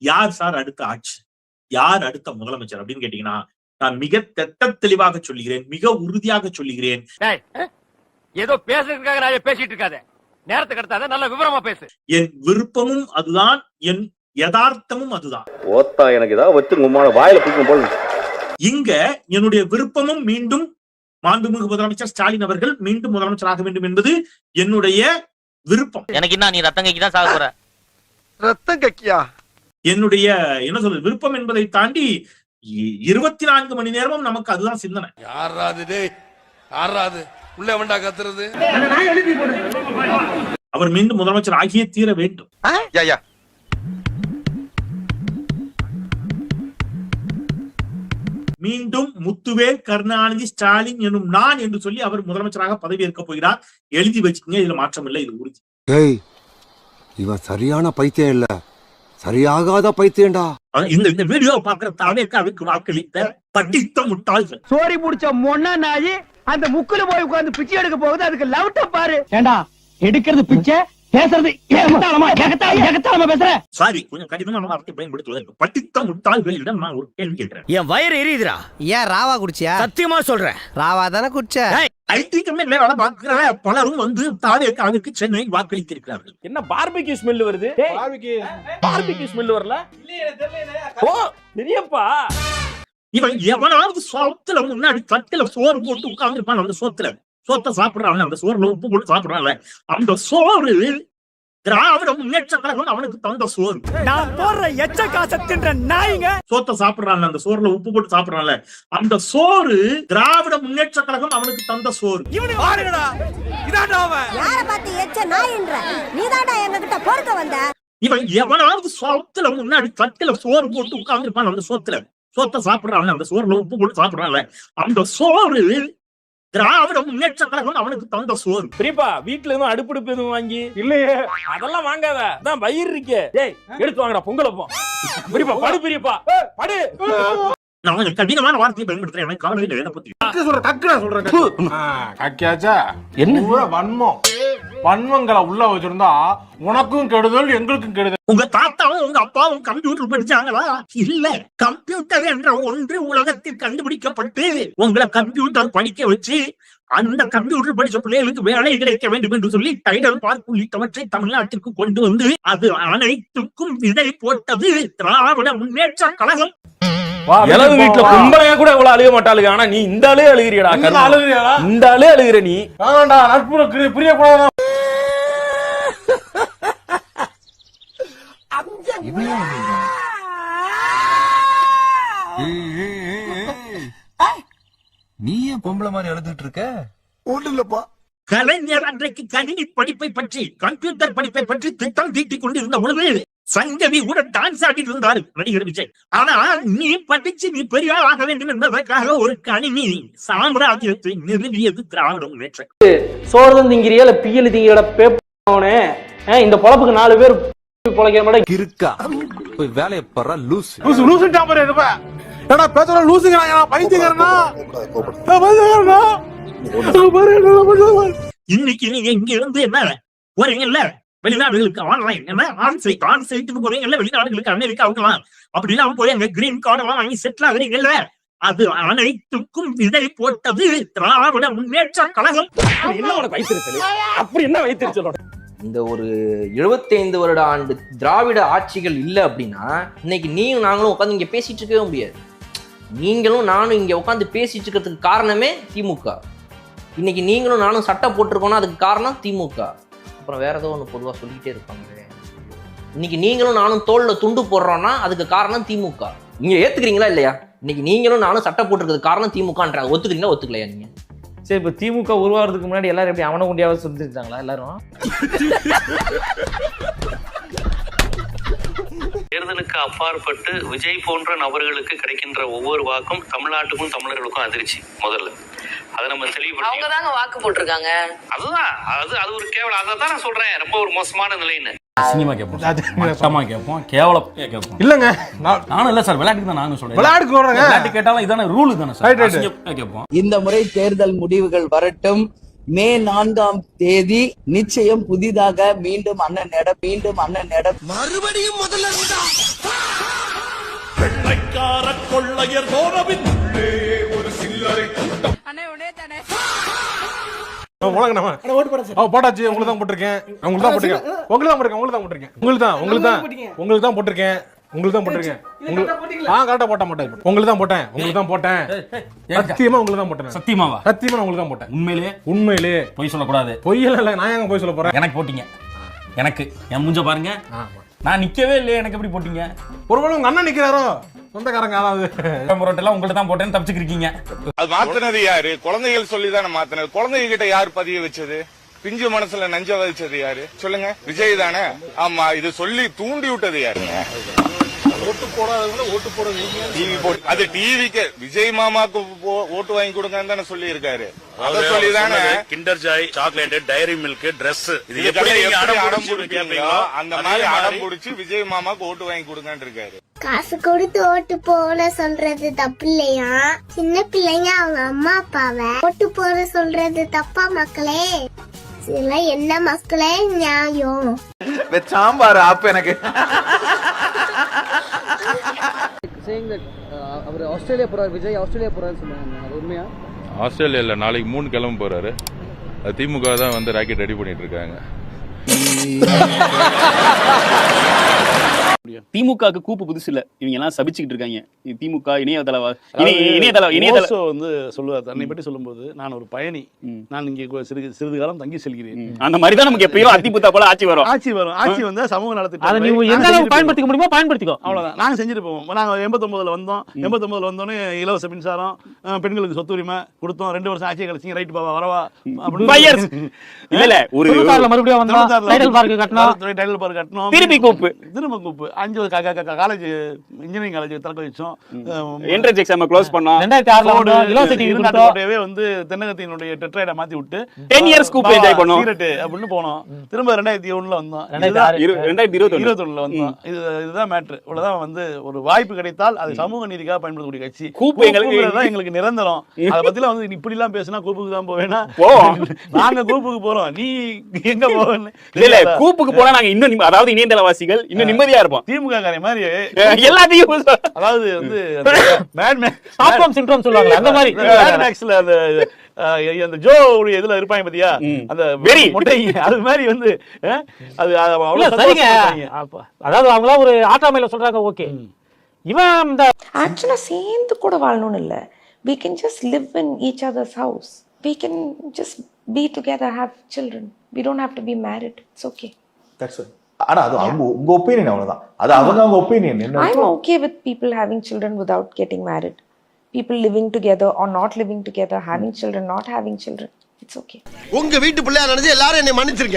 யார் சார் அடுத்த ஆட்சி, யார் அடுத்த முதலமைச்சர் அப்படின்னு கேட்டீங்கன்னா நான் மிக திட்ட தெளிவாக சொல்லுகிறேன், மிக உறுதியாக சொல்லுகிறேன். ஏதோ பேசுறதுக்காக நான் பேசிட்டு இருக்காத, நேரத்துக்கு எடுத்தாத, நல்ல விவரமா பேசு. என் விருப்பமும் அதுதான், என் யதார்த்தமும் அதுதான். ஓத்தா எனக்கு ஏதாவது வச்சு உம்மான வாயில தூக்கும் போல. இங்க என்னுடைய விருப்பமும் மீண்டும் மாண்புமிகு முதலமைச்சர் ஸ்டாலின் அவர்கள் மீண்டும் முதலமைச்சராக வேண்டும் என்பது என்னுடைய விருப்பம். எனக்கு என்ன, நீ ரத்தம் கக்கி தான் சாக போற. ரத்தம் கக்கியா? என்னுடைய என்ன சொல்றது, விருப்பம் என்பதை தாண்டி 24 மணி நேரமும் நமக்கு அதுதான் சிந்தனை. அவர் மீண்டும் முதலமைச்சர் ஆகியே தீர வேண்டும். மீண்டும் முத்துவேல் கருணாநிதி ஸ்டாலின் எனும் நான் என்று சொல்லி அவர் முதலமைச்சராக பதவி ஏற்க போகிறார். எழுதி வச்சுக்கங்க, இதுல மாற்றம் இல்லை, இது உறுதி. இவன் சரியான பைத்தியம் இல்ல, சரியாகாத பைத்தியம்டா. இந்த வீடியோ பாக்குற தாவேக்காவுக்கு வாக்களித்த படித்த முட்டாள்கள், சோரி முடிச்ச மொன்னா நாயி அந்த முக்குல போய் உட்கார்ந்து பிச்சை எடுக்க போகுது. அதுக்கு லவுட்ட பாரு. ஏண்டா எடுக்கிறது பிச்சை, பேசுறது ஏகத்தாளமா பேசுற. சாரி, கொஞ்சம் கடினமான வார்த்தை பயன்படுத்துவதற்கு. படித்த முட்டாள்களிடம் நான் ஒரு கேள்வி கேட்கிறேன். என் வயிறு எரியுதுடா. ஏன் ராவா குடிச்சியா? சத்தியமா சொல்றேன், ராவா தானே குடிச்ச. ஐடி கம்பெனில வேலை பார்க்கிற பலரும் வந்து தாவேக்காவுக்கு சென்னை வாக்களித்திருக்கிறார்கள். என்ன பார்பிக்யூ ஸ்மெல் வருது? பார்பிக்யூ ஸ்மெல் வரல? ஓ பெரியப்பா, இவன் எவனாவது சோத்துல முன்னாடி தட்டில சோறு போட்டு உட்கார்ந்து இருப்பான். அந்த சோத்தை சாப்பிடுறாங்க, அந்த சோறுல உப்பு போட்டு சாப்பிடுறாங்க. அந்த சோறு திராவிட முன்னேற்ற கழகம் அவனுக்கு தந்த சோறு. நான் போடுற எச்ச காசை தின்ற நாய்ங்க சோத்தை சாப்பிடுறாங்க, அந்த சோறுல உப்பு போட்டு சாப்பிடுறாங்க. அந்த சோறு திராவிட முன்னேற்ற கழகம் அவனுக்கு தந்த சோறு. இவன் எவனாவது சோத்துல முன்னாடி தட்டில சோறு போட்டு உட்கார்ந்து இருப்பான். அந்த சோத்தை சாப்பிடுறாங்க, அந்த சோறுல உப்பு போட்டு சாப்பிடுறாங்க. அந்த சோறு திராவிட முன்னேற்ற கழகம் அவனுக்கு தந்த சோறு. பெரியப்பா, வீட்டுல எதுவும் அடுப்பு எதுவும் வாங்கி இல்லையே? அதெல்லாம் வாங்காத, அதான் வயிறு இருக்கே. டேய் எடுத்து வாங்கடா, பொங்கலப்போ. பெரியப்பா படு, பெரியப்பா படு. நான் கடினமான வார்த்தையை பயன்படுத்துறேன், எனக்கு கவலை இல்லை. வன்மங்களை உள்ள வச்சிருந்தா உனக்கும் கெடுதல், எங்களுக்கும் கெடுதல். உங்க தாத்தாவும் உங்க அப்பாவும் கம்ப்யூட்டர் படிச்சாங்களா? இல்ல. கம்ப்யூட்டர் என்ற ஒன்று உலகத்தில் கண்டுபிடிக்கப்பட்டு உங்களை கம்ப்யூட்டர் படிக்க வச்சு அந்த கம்ப்யூட்டர் படிச்ச பிள்ளைகளுக்கு வேலை கிடைக்க வேண்டும் என்று சொல்லி டைடல் பார்க் உள்ளிட்டவற்றை தமிழ்நாட்டிற்கு கொண்டு வந்து அது அனைத்துக்கும் விதை போட்டது திராவிட முன்னேற்ற கழகம். இளவு வீட்டுல கும்பலையா கூட இவ்வளவு அழுக மாட்டாளுங்க, ஆனா நீ இந்த ஆளே அழுகிறியடா. இந்த ஆளே அழுகிற நீ. நட்பு புரியக்கூடாது. நீ ஏன் பொம்பளை மாதிரி அழுதுட்டு இருக்க? ஒண்ணு இல்லப்பா. கலைஞர் அன்றைக்கு கணினி படிப்பை பற்றி, கம்ப்யூட்டர் படிப்பை பற்றி திட்டம் தீட்டிக் கொண்டிருந்த பொழுது சங்கவி கூட டான்ஸ் ஆடிட்டு இருந்தாரு நடிகர் விஜய். ஆனா நீ படிச்சு நீ பெரிய ஆக வேண்டும் என்பதற்காக ஒரு கணினி சாம்ராஜ்யத்தை நிறுவியது திராவிட முன்னேற்ற. சோறு திங்கிறியா இல்ல பியல் திங்கிற பேப்பனே? இந்த பொழப்புக்கு 4 பேர் பொழைக்கிற மாதிரி இருக்கா? போய் வேலையை பாரு. லூசு ஏடா பேசுற லூசுங்கறாங்க, பைத்தியக்காரனா? இன்னைக்கு நீங்க இங்க இருந்து என்ன போறீங்கல்ல வெளிநாடுகளுக்கு, ஆன்லைன் என்ன ஆன்சைட்டுக்கு போறீங்கல்ல வெளிநாடுகளுக்கு, அமெரிக்காவுக்குலாம் அப்படிலாம் போய் அங்க கிரீன் கார்டு எல்லாம் வாங்கி செட்டில் ஆகுறீங்கல்ல, அது அனைத்துக்கும் விதை போட்டது திராவிட முன்னேற்ற கழகம். அப்படி என்ன வைத்திருச்சலோட இந்த ஒரு 75 வருட ஆண்டு திராவிட ஆட்சிகள் இல்லை அப்படின்னா இன்னைக்கு நீயும் நாங்களும் உட்காந்து இங்க பேசிட்டு இருக்கவே முடியாது. நீங்களும் நானும் இங்க உட்காந்து பேசிட்டு இருக்கிறதுக்கு காரணமே திமுக. இன்னைக்கு நீங்களும் நானும் சட்டை போட்டிருக்கோம்னா அதுக்கு காரணம் திமுக. அப்புறம் வேற ஏதோ ஒன்று பொதுவாக சொல்லிக்கிட்டே இருப்பாங்க. இன்னைக்கு நீங்களும் நானும் தோல்ல துண்டு போடுறோம்னா அதுக்கு காரணம் திமுக. நீங்க ஏத்துக்கிறீங்களா இல்லையா? இன்னைக்கு நீங்களும் நானும் சட்டை போட்டிருக்கிறது காரணம் திமுகன்றாங்க. ஒத்துக்கிறீங்களா ஒத்துக்கலையா நீங்க? சரி, இப்ப திமுக உருவாகிறதுக்கு முன்னாடி எல்லாரும் எப்படி அவனை குண்டியாவது சொல்லிருக்காங்களா எல்லாரும்? தேர்தலுக்கு அப்பாற்பட்டு விஜய் போன்ற நபர்களுக்கு கிடைக்கின்ற ஒவ்வொரு வாக்கும் தமிழ்நாட்டுக்கும் தமிழர்களுக்கும் அதிர்ச்சி. முதல்ல அதை நம்ம தெளிவுபடுத்தி வாக்கு போட்டிருக்காங்க. அதுதான் அது ஒரு கேவலம். அதை தான் நான் சொல்றேன், ரொம்ப ஒரு மோசமான நிலைன்னு. சினிமா கேட்போம், கேட்போம், கேவலம் கேட்போம். இல்லங்க நானும் இல்ல சார், விளையாட்டுக்கு தான் நானும் சொல்றேன். விளையாட்டு கேட்டாலும் இதான ரூல் தானே சார். கேட்போம். இந்த முறை தேர்தல் முடிவுகள் வரட்டும். மே 4ஆம் தேதி நிச்சயம் புதிதாக மீண்டும் அண்ணன் நட மறுபடியும் முதல்ல போட்டாச்சு. உங்களுக்கு தான் போட்டிருக்கேன். உங்களுக்கு தான் போட்டிருக்கேன். உங்களுக்கு தான் போட்டிருக்கேன். உங்களுக்கு தான் போட்டிருக்கேன். உங்களுக்கு தான் போட்டிருக்கேன். உங்களுக்கு தான் போட்டிருக்கேன். கரெக்டா போட்டேன். உங்களுக்கு தான் போட்டேன். உங்களுக்கு தான் போட்டேன். சத்தியமா உங்களுக்கு தான் போட்டேன். சத்தியமாவா? சத்தியமா உங்களுக்கு தான் போட்டேன். உண்மையிலே பொய் சொல்லக்கூடாது. பொய்யெல்லாம் இல்ல. நான் ஏங்க பொய் சொல்ல போறேன்? எனக்கு போட்டீங்க. எனக்கு என் மூஞ்ச பாருங்க. நான் நிக்கவே இல்லையே, எனக்கு எப்படி போட்டீங்க? ஒருவேளை உங்க அண்ணன் நிக்கிறாரோ? சொந்தக்காரங்க அதாவது முரட்டெல்லாம் உங்கள்ட்ட தான் போட்டேன்னு தப்பிச்சுக்கிறீங்க. அது மாத்தினது யாரு? குழந்தைகள் சொல்லிதானே மாத்தினது. குழந்தைங்க கிட்ட யார் பதிய வச்சது? பிஞ்சு மனசுல நஞ்ச வச்சது யாரு? சொல்லுங்க. விஜய் தானே? ஆமா. இது சொல்லி தூண்டி விட்டது யாருங்க? ஓட்டு போடாதவங்க ஓட்டு போட அது டிவிக்கு விஜய் மாமாக்கு ஓட்டு வாங்கி கொடுங்கன்னு தானே சொல்லி இருக்காரு. அத சொல்லிதானே Kinder Joy, chocolate, Dairy Milk, Dress இது எப்படி அடம் பிடிப்பீங்களோ அந்த மாதிரி அடம் பிடிச்சி விஜய் மாமாக்கு ஓட்டு வாங்கி கொடுங்கன்னு இருக்காரு. காசு கொடுத்து ஓட்டு போட சொல்றது தப்பு இல்லையா? சின்ன பிள்ளைங்க அவங்க அம்மா அப்பாவை ஓட்டு போட சொல்றது தப்பா மக்களே? இதெல்லாம் என்ன மக்களே நியாயம்? சாம்பார் ஆப் எனக்கு அவர் ஆஸ்திரேலியா போறாரு. விஜய் ஆஸ்திரேலியா போறாருன்னு சொன்னாங்க. அது உண்மையா? ஆஸ்திரேலியால நாளைக்கு 3 கிளம்ப போறாரு. திமுக தான் வந்து ராக்கெட் ரெடி பண்ணிட்டு இருக்காங்க. திமுகவுக்கு கூப்பு புதுசு இல்ல. இவங்க எல்லாம் சபிச்சுக்கிட்டு இருக்காங்க. திமுக இணையதள வந்து சொல்லுவார். தன்னை பற்றி சொல்லும்போது, நான் ஒரு பயணி, நான் இங்கே சிறிது காலம் தங்கி செல்கிறேன். அந்த மாதிரி தான் நமக்கு எப்பயோ அத்திபுத்தா போல ஆட்சி வரும். ஆட்சி வந்து சமூக நலத்திட்டம் அதை நீங்க எந்த அளவுக்கு பயன்படுத்திக்க முடியுமோ பயன்படுத்திக்கோ. அவ்வளவுதான். நாங்க செஞ்சுட்டு போவோம். நாங்க 89 வந்தோம். 89 வந்தோடனே இலவச மின்சாரம், பெண்களுக்கு சொத்து உரிமை கொடுத்தோம். 2 வருஷம் ஆட்சியை கழிச்சு ரைட் பாவா வரவா இல்ல ஒரு மறுபடியும் வந்தோம். டைட்டில் பார்க் கட்டணும். திருப்பி கூப்பு 5 காலேஜ், இன்ஜினியரிங் காலேஜ் திறக்க வச்சோம். என்ட்ரன்ஸ் எக்ஸாம் க்ளோஸ் பண்ணோம். 2006ல யூனிவர்சிட்டி கோட்டையவே வந்து தென்னகத்தினுடைய டெட்ரைட மாத்தி விட்டு 10 இயர்ஸ் கூப் என்ஜாய் பண்ணோம். சீரட் அப்படின்னு போனோம். திரும்ப 2001ல வந்தோம். 2021ல வந்தோம். இதுதான் மேட்ரு. இவ்வளவுதான் வந்து ஒரு வாய்ப்பு கிடைத்தால் அது சமூக நீதிக்காக பயன்படுத்தக்கூடிய கட்சி. கூப்பு எங்களுக்கு நிரந்தரம். அத பத்திலாம் வந்து இப்படி எல்லாம் பேசினா கூப்புக்கு தான் போவேனா? நாங்க கூப்புக்கு போறோம். நீ எங்க போவேன்னு இல்ல. கூப்புக்கு போனா நாங்க இன்னும் அதாவது இணையதளவாசிகள் இன்னும் நிம்மதியா இருப்போம். திமுக காரை மாதிரி எல்லாத்தையும் அதாவது வந்து ஸ்டாக்ஹோம் சிண்ட்ரோம் சொல்லுவாங்க. அந்த மாதிரி அந்த ஜோ இதுல இருப்பாங்க பாத்தியா, அந்த வெரி மொட்டை, அது மாதிரி வந்து அது சரிங்க. அதாவது அவங்களா ஒரு ஆட்டாமையில சொல்றாங்க. ஓகே, இவன் இந்த ஆக்சுவலா சேர்ந்து கூட வாழணும்னு இல்ல. We can just live in each other's house. We can just be together, have children. We don't have to be married. It's okay. That's it. ஆனா அது அவங்க உங்க ஒபினியன் அவ்வளவுதான். அது அவங்க opinion. I'm okay with people having children without getting married. People living together or not living together, having children, not having children. It's okay. உங்க வீட்டு பிள்ளையா நினைச்சு எல்லாரும் என்னை மன்னிச்சிருங்க.